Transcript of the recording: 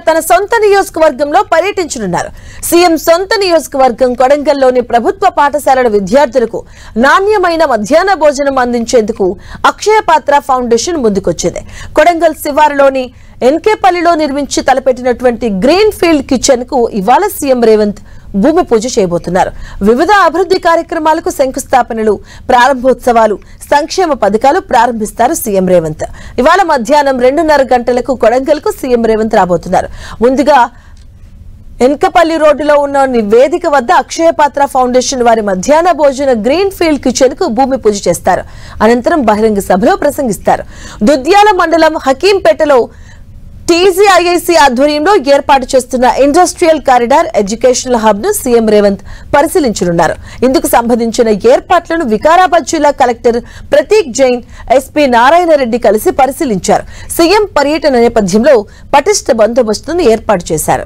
తన సొంత నియోజకవర్గంలో పర్యటించనున్నారు. సీఎం సొంత నియోజకవర్గం కొడంగల్లోని ప్రభుత్వ పాఠశాలల విద్యార్థులకు నాణ్యమైన మధ్యాహ్న భోజనం అందించేందుకు అక్షయ పాత్ర ఫౌండేషన్ ముందుకొచ్చింది. కొడంగల్ శివారులోని ఎన్కేపల్లిలో నిర్మించి తలపెట్టినటువంటి గ్రీన్ ఫీల్డ్ కిచెన్ కు ఇవాళ సీఎం రేవంత్ భూమి పూజ చేయబోతున్నారు. వివిధ అభివృద్ధి కార్యక్రమాలకు శంకుస్థాపనలు, ప్రారంభోత్సవాలు, సంక్షేమ పథకాలు ప్రారంభిస్తారు సీఎం రేవంత్. ఇవాళ మధ్యాహ్నం 2:30 గంటలకు కొడంగల్ కు సీఎం రేవంత్ రాబోతున్నారు. ముందుగా ఎన్కపల్లి రోడ్డులో ఉన్న వేదిక వద్ద అక్షయ పాత్ర ఫౌండేషన్ వారి మధ్యాహ్న భోజన గ్రీన్ ఫీల్డ్ కిచెన్ కు భూమి పూజ చేస్తారు. అనంతరం బహిరంగ సభలో ప్రసంగిస్తారు. దుద్యాల మండలం హకీంపేటలో టీజీఐఐసీ ఆధ్వర్యంలో ఏర్పాటు చేస్తున్న ఇండస్ట్రియల్ కారిడార్ ఎడ్యుకేషనల్ హబ్ ను సీఎం రేవంత్ పరిశీలించనున్నారు. ఇందుకు సంబంధించిన ఏర్పాట్లను వికారాబాద్ జిల్లా కలెక్టర్ ప్రతీక్ జైన్, ఎస్పీ నారాయణ రెడ్డి కలిసి పరిశీలించారు. సీఎం పర్యటన నేపథ్యంలో పటిష్ట బందోబస్తును ఏర్పాటు చేశారు.